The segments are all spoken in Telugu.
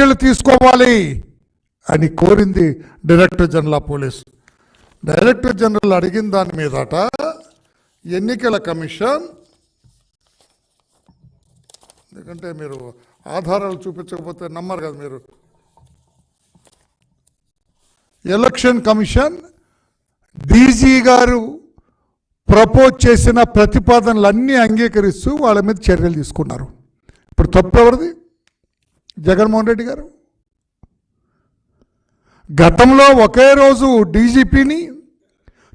చర్యలు తీసుకోవాలి అని కోరింది director general of police. Director general అడిగిన దాని మీదట ఎన్నికల కమిషన్, ఎందుకంటే మీరు ఆధారాలు చూపించకపోతే నమ్మరు కదా మీరు, ఎలక్షన్ కమిషన్ డీజీ గారు ప్రపోజ్ చేసిన ప్రతిపాదనలన్నీ అంగీకరిస్తూ వాళ్ళ మీద చర్యలు తీసుకున్నారు. ఇప్పుడు తప్పు ఎవరిది? జగన్మోహన్ రెడ్డి గారు. గతంలో ఒకే రోజు డీజీపీని,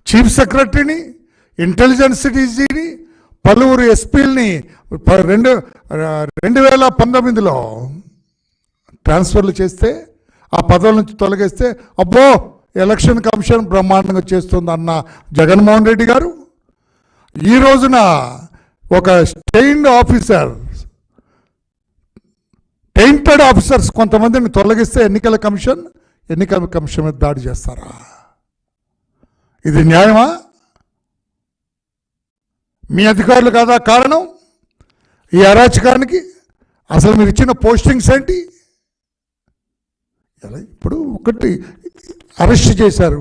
చీఫ్ సెక్రటరీని, ఇంటెలిజెన్స్ డీజీని, పలువురు ఎస్పీలని 2019లో ట్రాన్స్ఫర్లు చేస్తే, ఆ పదవుల నుంచి తొలగిస్తే అబ్బో ఎలక్షన్ కమిషన్ బ్రహ్మాండంగా చేస్తుంది అన్న జగన్మోహన్ రెడ్డి గారు ఈ రోజున ఒక టెయింటెడ్ ఆఫీసర్స్ కొంతమందిని తొలగిస్తే ఎన్నికల కమిషన్ మీద దాడి చేస్తారా? ఇది న్యాయమా? మీ అధికారులు కాదా కారణం ఈ అరాచకానికి? అసలు మీరు ఇచ్చిన పోస్టింగ్స్ ఏంటి? ఇప్పుడు ఒకటి అరెస్ట్ చేశారు,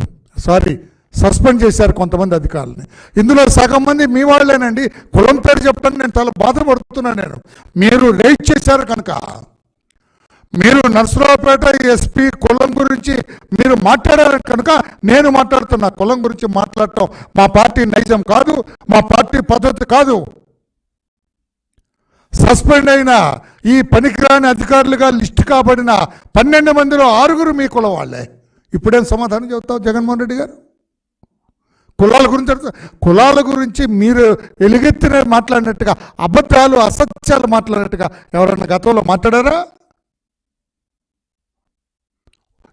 సస్పెండ్ చేశారు కొంతమంది అధికారులని. ఇందులో సగం మంది మీ వాళ్ళేనండి. కులం పేరు చెప్పడానికి నేను చాలా బాధపడుతున్నాను. మీరు రైట్ చేశారు కనుక, మీరు నర్సరావుపేట ఎస్పీ కులం గురించి మీరు మాట్లాడారు కనుక నేను మాట్లాడుతున్నా. కులం గురించి మాట్లాడటం మా పార్టీ నైజం కాదు, మా పార్టీ పద్ధతి కాదు. సస్పెండ్ అయిన ఈ పనికిరాని అధికారులుగా లిస్ట్ కాబడిన 12 మందిలో 6 మీ కులం వాళ్ళే. ఇప్పుడేం సమాధానం చెబుతావు జగన్మోహన్ రెడ్డి గారు? కులాల గురించి మీరు ఎలుగెత్తిన మాట్లాడినట్టుగా, అబద్ధాలు అసత్యాలు మాట్లాడినట్టుగా ఎవరన్నా గతంలో మాట్లాడారా?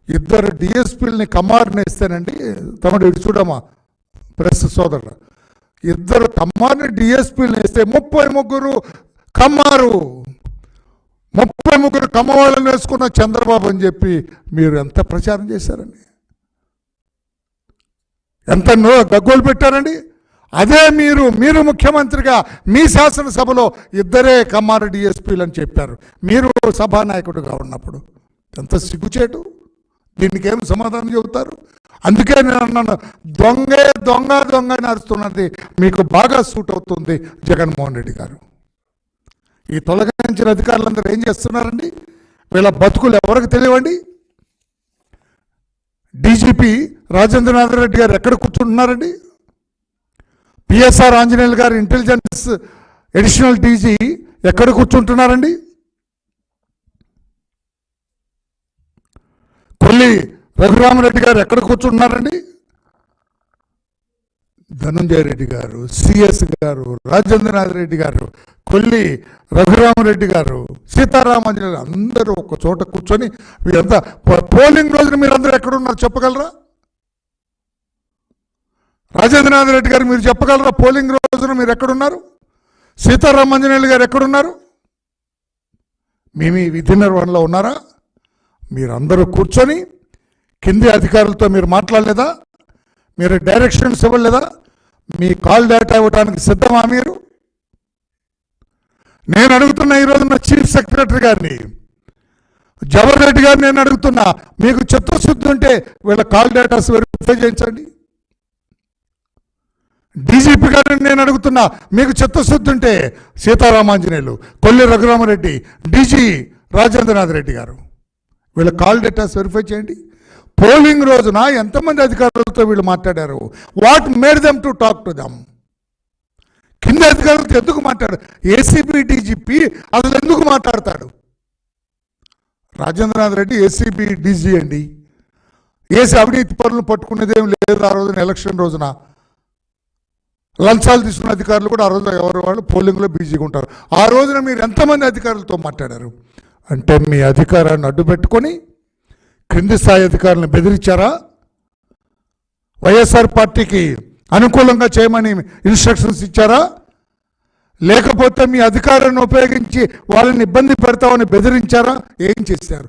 2 డిఎస్పీలని కమ్మారుని ఇస్తేనండి, తమ్ముడు ఇటు చూడమ్మా ప్రెస్ సోదరుడు, 2 కమ్మారుని డిఎస్పీలని ఇస్తే 33 కమ్మారు, 33 కమ్మవాళ్ళని వేసుకున్న చంద్రబాబు అని చెప్పి మీరు ఎంత ప్రచారం చేశారండి, ఎంత గగ్గోలు పెట్టారండి. అదే మీరు ముఖ్యమంత్రిగా మీ శాసనసభలో 2 కమ్మారు డిఎస్పీలు అని చెప్పారు మీరు సభానాయకుడిగా ఉన్నప్పుడు. ఎంత సిగ్గుచేటు! దీనికి ఏం సమాధానం చెబుతారు? అందుకే నేను అన్నాను, దొంగ అని అరుస్తున్నది మీకు బాగా సూట్ అవుతుంది జగన్మోహన్ రెడ్డి గారు. ఈ తొలగించిన అధికారులందరూ ఏం చేస్తున్నారండి? వీళ్ళ బతుకులు ఎవరికి తెలియవండి? డీజీపీ రాజేంద్రనాథ్ రెడ్డి గారు ఎక్కడ కూర్చుంటున్నారండి? పిఎస్ఆర్ ఆంజనేయులు గారు ఇంటెలిజెన్స్ అడిషనల్ డీజీ ఎక్కడ కూర్చుంటున్నారండి? కొల్లి రఘురామరెడ్డి గారు ఎక్కడ కూర్చుంటున్నారండి? ధనంజయ రెడ్డి గారు, సిఎస్ గారు, రాజేంద్రనాథ్ రెడ్డి గారు, కొల్లి రఘురామరెడ్డి గారు, సీతారామాంజనేయులు అందరూ ఒక చోట కూర్చొని వీరంతా పోలింగ్ రోజున మీరందరూ ఎక్కడున్నారు చెప్పగలరా? రాజేంద్రనాథ్ రెడ్డి గారు మీరు చెప్పగలరా పోలింగ్ రోజున మీరు ఎక్కడున్నారు? సీతారామాంజనేయులు గారు ఎక్కడున్నారు? మీ విధి నిర్వహణలో ఉన్నారా? మీరందరూ కూర్చొని కింది అధికారులతో మీరు మాట్లాడలేదా? మీరు డైరెక్షన్స్ ఇవ్వలేదా? మీ కాల్ డేటా ఇవ్వడానికి సిద్ధమా మీరు? నేను అడుగుతున్నా ఈరోజు నా చీఫ్ సెక్రటరీ గారిని, జవహర్ రెడ్డి గారిని నేను అడుగుతున్నా, మీకు చిత్తశుద్ధి ఉంటే వీళ్ళ కాల్ డేటాస్ వెరిఫై చేయించండి. డీజీపీ గారిని నేను అడుగుతున్నా, మీకు చిత్తశుద్ధి ఉంటే సీతారామాంజనేయులు, కొల్లి రఘురామరెడ్డి, డీజీ రాజేంద్రనాథ్ రెడ్డి గారు, వీళ్ళ కాల్ డేటాస్ వెరిఫై చేయండి. పోలింగ్ రోజున ఎంతమంది అధికారులతో వీళ్ళు మాట్లాడారు? What made them to talk to them? కింద అధికారులతో ఎందుకు మాట్లాడు? ఏసీబీ డీజీపీ అసలు ఎందుకు మాట్లాడతాడు? రాజేంద్రనాథ్ రెడ్డి ఏసీబీ డీజీ అండి. అవినీతి పనులు పట్టుకునేదేం లేదు. ఆ రోజున ఎలక్షన్ రోజున లంచాలు తీసుకున్న అధికారులు కూడా ఆ రోజు ఎవరు వాళ్ళు పోలింగ్లో బిజీగా ఉంటారు. ఆ రోజున మీరు ఎంతమంది అధికారులతో మాట్లాడారు? అంటే మీ అధికారాన్ని అడ్డు పెట్టుకొని క్రింది స్థాయి అధికారులను బెదిరించారా? వైఎస్ఆర్ పార్టీకి అనుకూలంగా చేయమని ఇన్స్ట్రక్షన్స్ ఇచ్చారా? లేకపోతే మీ అధికారాన్ని ఉపయోగించి వాళ్ళని ఇబ్బంది పెడతామని బెదిరించారా? ఏం చేశారు?